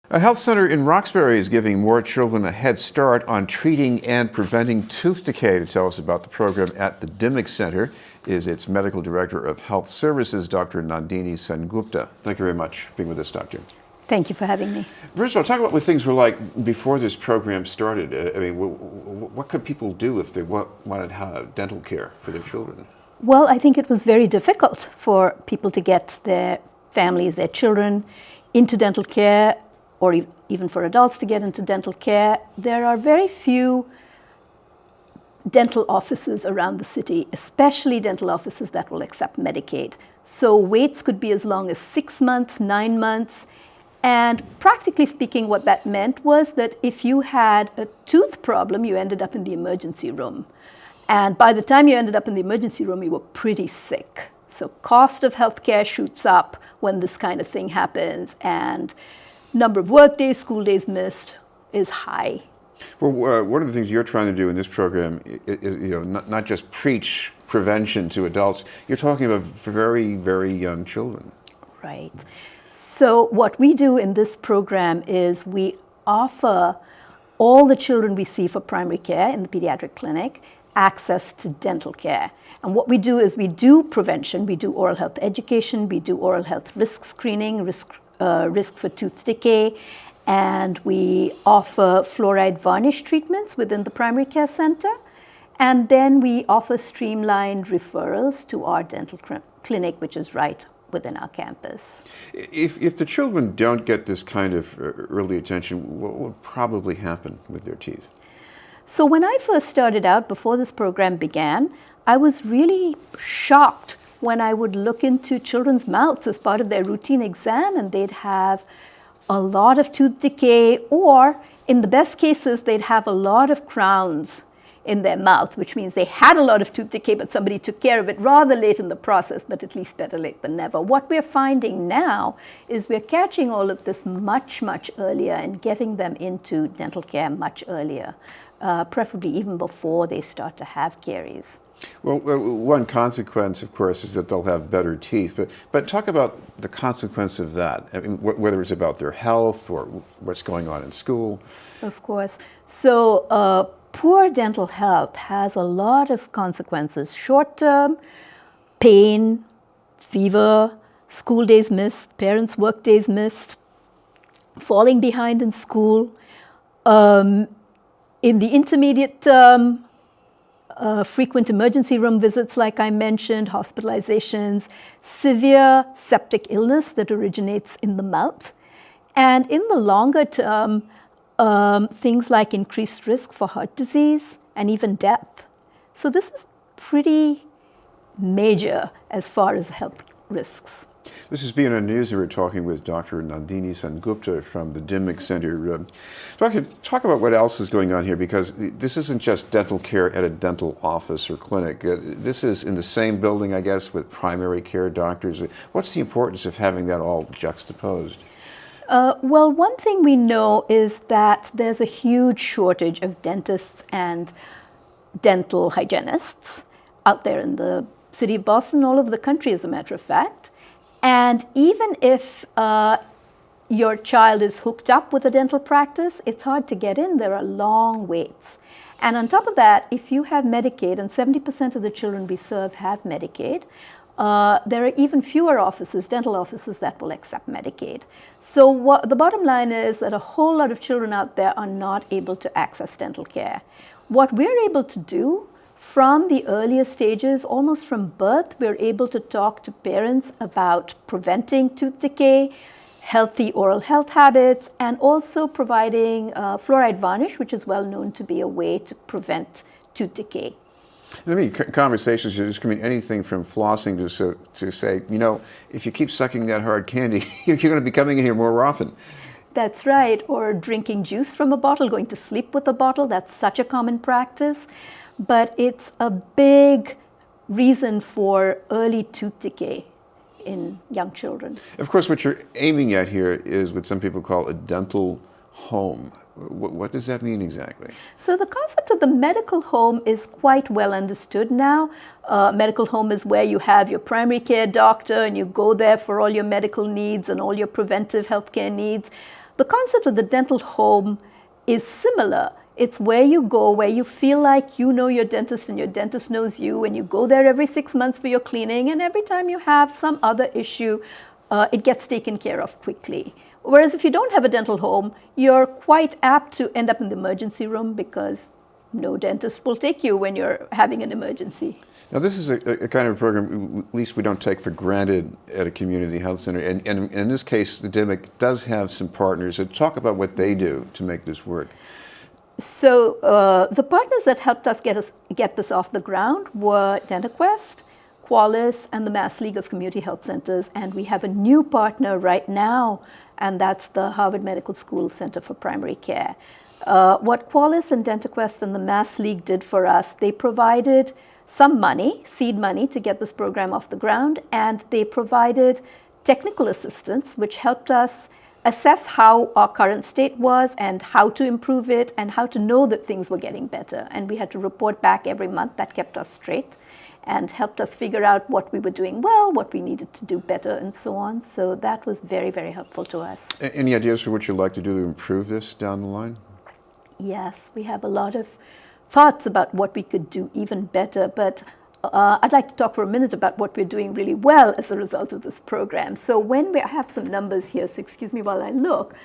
A health center in Roxbury is giving more children a head start on treating and preventing tooth decay. To tell us about the program at the Dimock Center is its Medical Director of Health Services, Dr. Nandini Sangupta. Thank you very much for being with us, Doctor. Thank you for having me. First of all, talk about what things were like before this program started. I mean, what could people do if they wanted to have dental care for their children? Well, I think it was very difficult for people to get their families, their children, into dental care, or even for adults to get into dental care. There are very few dental offices around the city, especially dental offices that will accept Medicaid. So waits could be as long as 6 months, 9 months. And practically speaking, what that meant was that if you had a tooth problem, you ended up in the emergency room. And by the time you ended up in the emergency room, you were pretty sick. So cost of healthcare shoots up when this kind of thing happens, and number of work days, school days missed is high. Well, one of the things you're trying to do in this program is not just preach prevention to adults, you're talking about very, very young children. Right. So what we do in this program is we offer all the children we see for primary care in the pediatric clinic access to dental care. And what we do is we do prevention, we do oral health education, we do oral health risk screening, risk for tooth decay, and we offer fluoride varnish treatments within the primary care center. And then we offer streamlined referrals to our dental clinic, which is right within our campus. If the children don't get this kind of early attention, what would probably happen with their teeth? So when I first started out, before this program began, I was really shocked when I would look into children's mouths as part of their routine exam, and they'd have a lot of tooth decay, or in the best cases, they'd have a lot of crowns in their mouth, which means they had a lot of tooth decay, but somebody took care of it rather late in the process, but at least better late than never. What we're finding now is we're catching all of this much, much earlier and getting them into dental care much earlier, preferably even before they start to have caries. Well, one consequence, of course, is that they'll have better teeth. But talk about the consequence of that, I mean, whether it's about their health or what's going on in school. Of course. So poor dental health has a lot of consequences. Short-term, pain, fever, school days missed, parents' work days missed, falling behind in school. In the intermediate term, frequent emergency room visits, like I mentioned, hospitalizations, severe septic illness that originates in the mouth. And in the longer term, things like increased risk for heart disease and even death. So this is pretty major as far as health risks. This is being on news. We're talking with Dr. Nandini Sangupta from the Dimock Center. Doctor, talk about what else is going on here, because this isn't just dental care at a dental office or clinic. This is in the same building, I guess, with primary care doctors. What's the importance of having that all juxtaposed? Well, one thing we know is that there's a huge shortage of dentists and dental hygienists out there in the city of Boston, all over the country, as a matter of fact. And even if your child is hooked up with a dental practice, it's hard to get in. There are long waits. And on top of that, if you have Medicaid, and 70% of the children we serve have Medicaid, there are even fewer offices, dental offices, that will accept Medicaid. So the bottom line is that a whole lot of children out there are not able to access dental care. What we're able to do from the earlier stages, almost from birth, we're able to talk to parents about preventing tooth decay, healthy oral health habits, and also providing fluoride varnish, which is well known to be a way to prevent tooth decay. I mean, conversations, just can mean anything from flossing to say, if you keep sucking that hard candy, you're going to be coming in here more often. That's right. Or drinking juice from a bottle, going to sleep with a bottle. That's such a common practice. But it's a big reason for early tooth decay in young children. Of course, what you're aiming at here is what some people call a dental home. What does that mean exactly? So the concept of the medical home is quite well understood now. Medical home is where you have your primary care doctor and you go there for all your medical needs and all your preventive healthcare needs. the concept of the dental home is similar. It's where you go, where you feel like you know your dentist and your dentist knows you, and you go there every 6 months for your cleaning, and every time you have some other issue, it gets taken care of quickly. Whereas if you don't have a dental home, you're quite apt to end up in the emergency room because no dentist will take you when you're having an emergency. Now, this is a kind of program, at least we don't take for granted at a community health center. And in this case, the Dimock does have some partners. So talk about what they do to make this work. So the partners that helped us get this off the ground were DentaQuest, Qualis, and the Mass League of Community Health Centers. And we have a new partner right now, and that's the Harvard Medical School Center for Primary Care. What Qualis and DentaQuest and the Mass League did for us, they provided some money, seed money, to get this program off the ground, and they provided technical assistance, which helped us assess how our current state was and how to improve it and how to know that things were getting better. And we had to report back every month. That kept us straight and helped us figure out what we were doing well, what we needed to do better, and so on. So that was very, very helpful to us. Any ideas for what you'd like to do to improve this down the line? Yes, we have a lot of thoughts about what we could do even better, but I'd like to talk for a minute about what we're doing really well as a result of this program. So I have some numbers here, so excuse me while I look.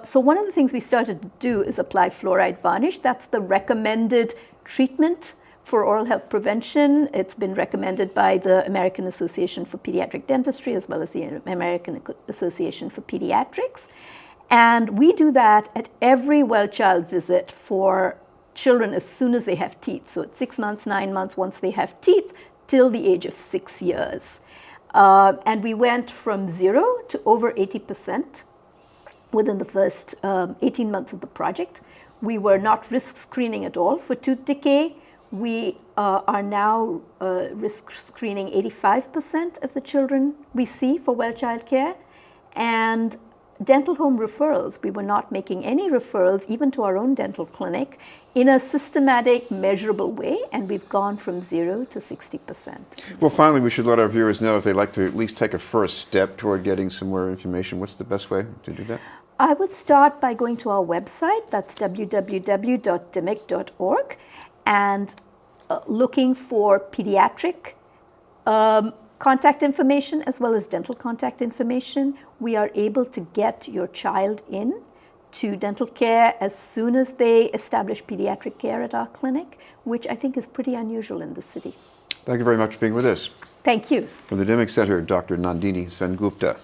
So one of the things we started to do is apply fluoride varnish. That's the recommended treatment for oral health prevention. It's been recommended by the American Association for Pediatric Dentistry as well as the American Association for Pediatrics. And we do that at every well-child visit for children as soon as they have teeth. So at 6 months, 9 months, once they have teeth, till the age of 6 years. And we went from 0 to over 80% within the first 18 months of the project. We were not risk screening at all for tooth decay. We are now risk screening 85% of the children we see for well-child care. And dental home referrals, we were not making any referrals even to our own dental clinic in a systematic, measurable way, and we've gone from 0 to 60%. Well, finally, we should let our viewers know if they'd like to at least take a first step toward getting some more information. What's the best way to do that? I would start by going to our website, that's www.dimock.org, and looking for pediatric contact information as well as dental contact information. We are able to get your child in to dental care as soon as they establish pediatric care at our clinic, which I think is pretty unusual in the city. Thank you very much for being with us. Thank you. From the Dimock Center, Dr. Nandini Sangupta.